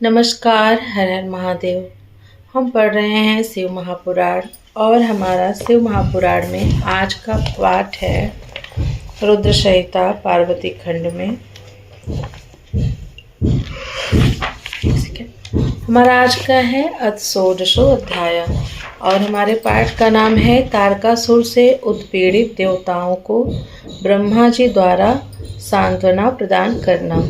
नमस्कार। हर हर महादेव। हम पढ़ रहे हैं शिव महापुराण और हमारा शिव महापुराण में आज का पाठ है रुद्र संहिता पार्वती खंड में। हमारा आज का है षोडशो अध्याय और हमारे पाठ का नाम है तारकासुर से उत्पीड़ित देवताओं को ब्रह्मा जी द्वारा सांत्वना प्रदान करना।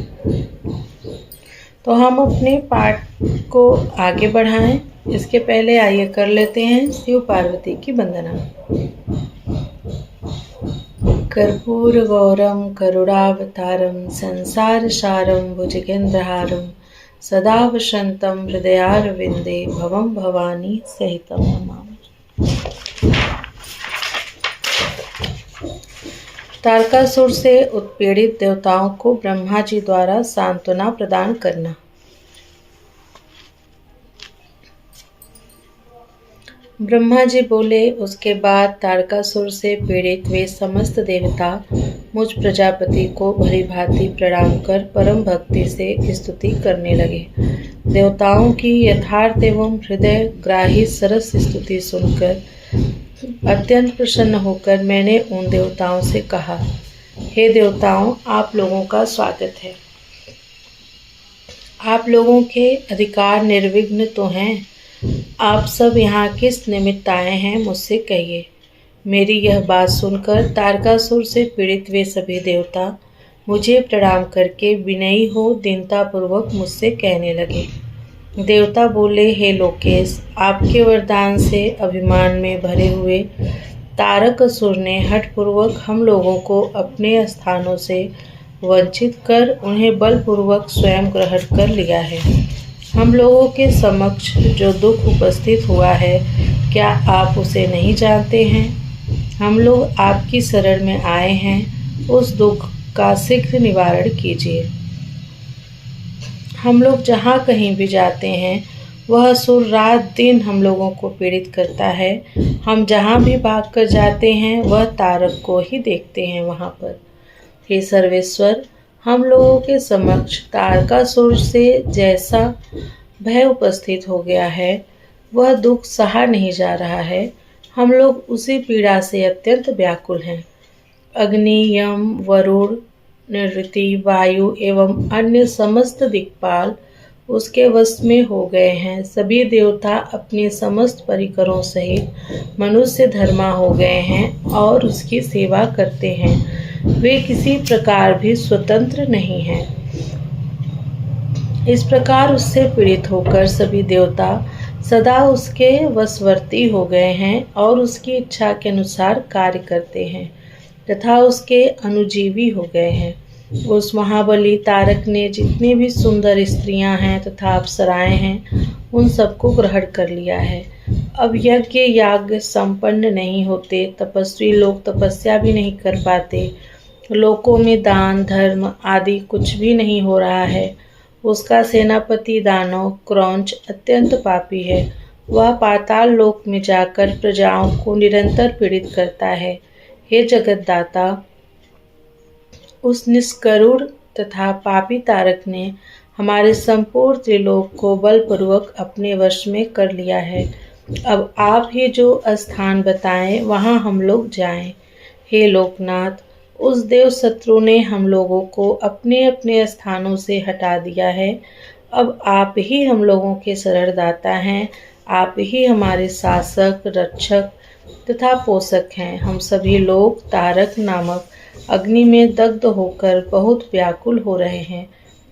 तो हम अपने पाठ को आगे बढ़ाएं इसके पहले आइए कर लेते हैं शिव पार्वती की वंदना। कर्पूर गौरम करुणावतारम संसार सारम भुजगेंद्रहारम सदा वसंतम हृदयारविंदे भवम भवानी सहितम नमामि। तारकासुर से उत्पीड़ित देवताओं को ब्रह्मा जी द्वारा सांत्वना प्रदान करना। ब्रह्मा जी बोले, उसके बाद तारकासुर से पीड़ित वे समस्त देवता मुझ प्रजापति को भली भांति प्रणाम कर परम भक्ति से स्तुति करने लगे। देवताओं की यथार्थ एवं हृदय ग्राही सरस स्तुति सुनकर अत्यंत प्रसन्न होकर मैंने उन देवताओं से कहा, हे देवताओं, आप लोगों का स्वागत है। आप लोगों के अधिकार निर्विघ्न तो हैं। आप सब यहाँ किस निमित्त आए हैं, मुझसे कहिए। मेरी यह बात सुनकर तारकासुर से पीड़ित वे सभी देवता मुझे प्रणाम करके विनयी हो दीनतापूर्वक मुझसे कहने लगे। देवता बोले, हे लोकेश, आपके वरदान से अभिमान में भरे हुए तारकासुर ने हठपूर्वक हम लोगों को अपने स्थानों से वंचित कर उन्हें बलपूर्वक स्वयं ग्रहण कर लिया है। हम लोगों के समक्ष जो दुख उपस्थित हुआ है, क्या आप उसे नहीं जानते हैं? हम लोग आपकी शरण में आए हैं, उस दुख का शीघ्र निवारण कीजिए। हम लोग जहाँ कहीं भी जाते हैं, वह असुर रात दिन हम लोगों को पीड़ित करता है। हम जहाँ भी भाग कर जाते हैं, वह तारक को ही देखते हैं वहाँ पर। हे सर्वेश्वर, हम लोगों के समक्ष तारकासुर से जैसा भय उपस्थित हो गया है, वह दुख सहा नहीं जा रहा है। हम लोग उसी पीड़ा से अत्यंत व्याकुल हैं। अग्नि, यम, वरुण, निऋति, वायु एवं अन्य समस्त दिक्पाल उसके वश में हो गए हैं। सभी देवता अपने समस्त परिकरों सहित मनुष्य धर्मा हो गए हैं और उसकी सेवा करते हैं। वे किसी प्रकार भी स्वतंत्र नहीं हैं। इस प्रकार उससे पीड़ित होकर सभी देवता सदा उसके वशवर्ती हो गए हैं और उसकी इच्छा के अनुसार कार्य करते हैं तथा उसके अनुजीवी हो गए हैं। उस महाबली तारक ने जितनी भी सुंदर स्त्रियां हैं तथा अप्सराएं हैं, उन सबको ग्रहण कर लिया है। अब यज्ञ याग संपन्न नहीं होते, तपस्वी लोग तपस्या भी नहीं कर पाते, लोकों में दान धर्म आदि कुछ भी नहीं हो रहा है। उसका सेनापति दानव क्रौंच अत्यंत पापी है। वह पाताल लोक में जाकर प्रजाओं को निरंतर पीड़ित करता है। हे जगतदाता, उस निष्करुण तथा पापी तारक ने हमारे संपूर्ण त्रिलोक को बलपूर्वक अपने वश में कर लिया है। अब आप ही जो स्थान बताएं, वहां हम लोग जाएं। हे लोकनाथ, उस देव शत्रु ने हम लोगों को अपने अपने स्थानों से हटा दिया है। अब आप ही हम लोगों के शरणदाता हैं। आप ही हमारे शासक, रक्षक तथा पोषक हैं। हम सभी लोग तारक नामक अग्नि में दग्ध होकर बहुत व्याकुल हो रहे हैं।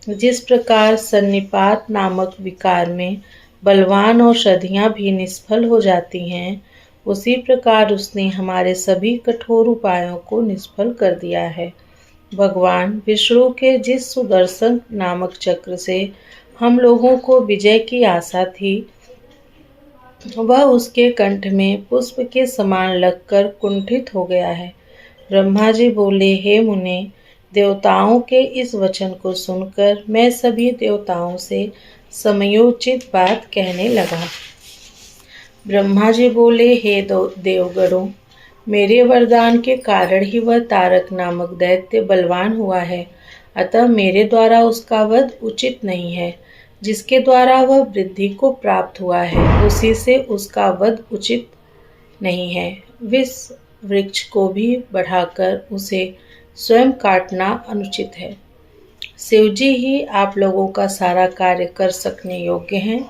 जिस प्रकार सन्निपात नामक विकार में बलवान औषधियाँ भी निष्फल हो जाती हैं, उसी प्रकार उसने हमारे सभी कठोर उपायों को निष्फल कर दिया है। भगवान विष्णु के जिस सुदर्शन नामक चक्र से हम लोगों को विजय की आशा थी, वह उसके कंठ में पुष्प के समान लगकर कुंठित हो गया है। ब्रह्मा जी बोले, हे मुने, देवताओं के इस वचन को सुनकर मैं सभी देवताओं से समयोचित बात कहने लगा। ब्रह्मा जी बोले, हे देवगणों, मेरे वरदान के कारण ही वह तारक नामक दैत्य बलवान हुआ है, अतः मेरे द्वारा उसका वध उचित नहीं है। जिसके द्वारा वह वृद्धि को प्राप्त हुआ है, उसी से उसका वध उचित नहीं है। विष वृक्ष को भी बढ़ाकर उसे स्वयं काटना अनुचित है। शिवजी ही आप लोगों का सारा कार्य कर सकने योग्य हैं,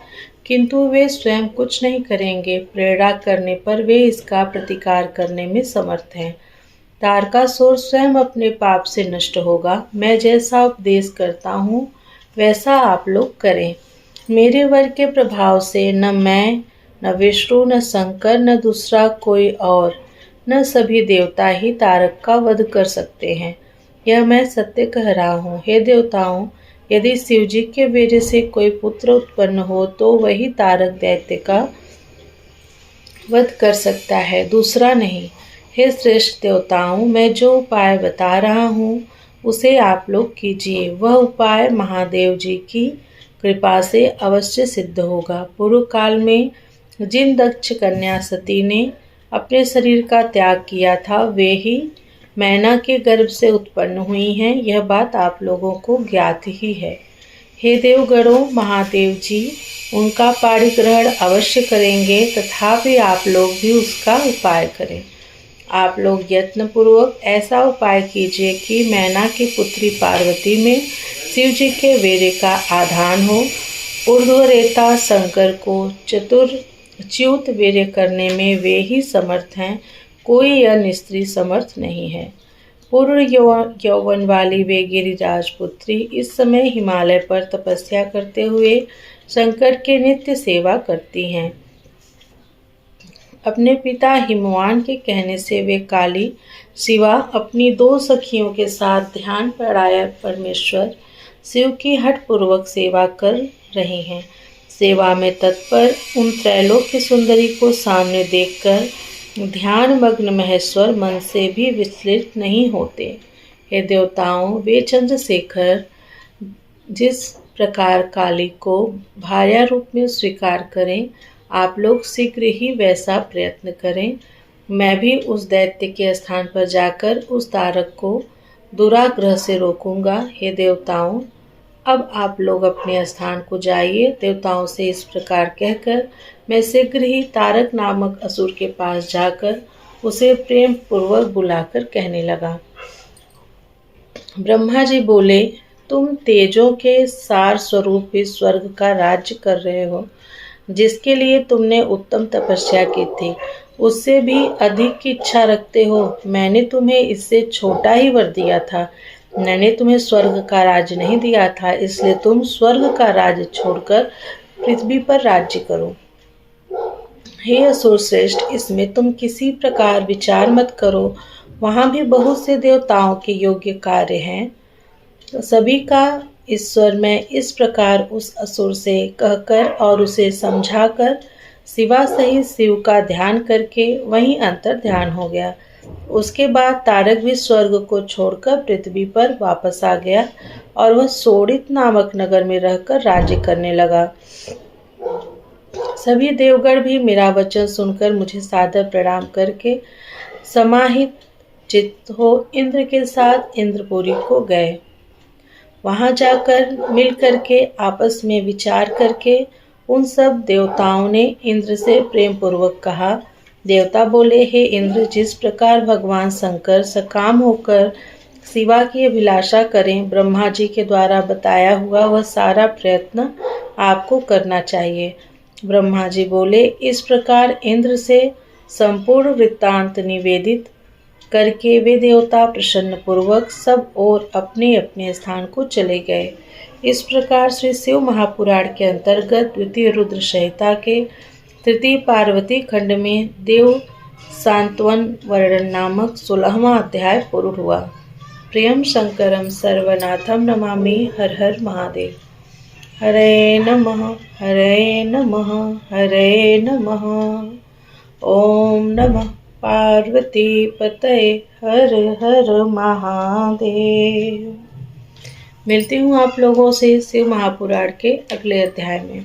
किंतु वे स्वयं कुछ नहीं करेंगे। प्रेरणा करने पर वे इसका प्रतिकार करने में समर्थ हैं। तारकासुर स्वयं अपने पाप से नष्ट होगा। मैं जैसा उपदेश करता हूँ वैसा आप लोग करें। मेरे वर के प्रभाव से न मैं, न विष्णु, न शंकर, न दूसरा कोई और, न सभी देवता ही तारक का वध कर सकते हैं। यह मैं सत्य कह रहा हूँ। हे देवताओं, यदि शिवजी के वीर्य से कोई पुत्र उत्पन्न हो तो वही तारक दैत्य का वध कर सकता है, दूसरा नहीं। हे श्रेष्ठ देवताओं, मैं जो उपाय बता रहा हूँ उसे आप लोग कीजिए। वह उपाय महादेव जी की कृपा से अवश्य सिद्ध होगा। पूर्व काल में जिन दक्ष कन्या सती ने अपने शरीर का त्याग किया था, वे ही मैना के गर्भ से उत्पन्न हुई हैं। यह बात आप लोगों को ज्ञात ही है। हे देवगणों, महादेव जी उनका पाणिग्रहण अवश्य करेंगे, तथापि आप लोग भी उसका उपाय करें। आप लोग यत्नपूर्वक ऐसा उपाय कीजिए कि मैना की पुत्री पार्वती में शिव जी के वीर्य का आधान हो। ऊर्ध्वरेता शंकर को च्युत वीर्य करने में वे ही समर्थ हैं, कोई अन्य स्त्री समर्थ नहीं है। पूर्ण यौवन वाली वे गिरिराज पुत्री इस समय हिमालय पर तपस्या करते हुए शंकर के नित्य सेवा करती हैं। अपने पिता हिमवान के कहने से वे काली शिवा अपनी 2 सखियों के साथ ध्यान परायण परमेश्वर शिव की हठपूर्वक सेवा कर रही हैं। सेवा में तत्पर उन त्रैलोक्य सुंदरी को सामने देखकर ध्यान मग्न महेश्वर मन से भी विचलित नहीं होते। हे देवताओं, वे चंद्रशेखर जिस प्रकार काली को भार्या रूप में स्वीकार करें, आप लोग शीघ्र ही वैसा प्रयत्न करें। मैं भी उस दैत्य के स्थान पर जाकर उस तारक को दुराग्रह से रोकूंगा। हे देवताओं, अब आप लोग अपने स्थान को जाइए। देवताओं से इस प्रकार कहकर मैं शीघ्र ही तारक नामक असुर के पास जाकर उसे प्रेम पूर्वक बुलाकर कहने लगा। ब्रह्मा जी बोले, तुम तेजों के सार स्वरूप इस स्वर्ग का राज्य कर रहे हो, जिसके लिए तुमने उत्तम तपस्या की थी, उससे भी अधिक की इच्छा रखते हो। मैंने तुम्हें इससे छोटा ही वर दिया था। मैंने तुम्हें स्वर्ग का राज्य नहीं दिया था, इसलिए तुम स्वर्ग का राज्य छोड़कर पृथ्वी पर राज्य करो। हे असुर श्रेष्ठ, इसमें तुम किसी प्रकार विचार मत करो। वहाँ भी बहुत से देवताओं के योग्य कार्य हैं। तो सभी का ईश्वर मैं इस प्रकार उस असुर से कहकर और उसे समझाकर शिवा सहित शिव का ध्यान करके वहीं अंतर ध्यान हो गया। उसके बाद तारक भी स्वर्ग को छोड़कर पृथ्वी पर वापस आ गया और वह सोडित नामक नगर में रहकर राज्य करने लगा। सभी देवगण भी मेरा वचन सुनकर मुझे सादर प्रणाम करके समाहित चित्त हो इंद्र के साथ इंद्रपुरी को गए। वहां जाकर मिल करके आपस में विचार करके उन सब देवताओं ने इंद्र से प्रेम पूर्वक कहा। देवता बोले, हे इंद्र, जिस प्रकार भगवान शंकर सकाम होकर शिवा की अभिलाषा करें, ब्रह्मा जी के द्वारा बताया हुआ वह सारा प्रयत्न आपको करना चाहिए। ब्रह्मा जी बोले, इस प्रकार इंद्र से संपूर्ण वृत्तांत निवेदित करके वे देवता प्रसन्न पूर्वक सब और अपने अपने स्थान को चले गए। इस प्रकार श्री शिव महापुराण के अंतर्गत द्वितीय रुद्र संहिता के तृतीय पार्वती खंड में देव सांत्वन वर्णन नामक 16वां अध्याय पूर्ण हुआ। प्रियम शंकरम सर्वनाथम नमामि। हर हर महादेव। हरे नमः हरे नमः हरे नमः। ओम नमः पार्वती पतये। हर हर महादेव। मिलती हूँ आप लोगों से शिव महापुराण के अगले अध्याय में।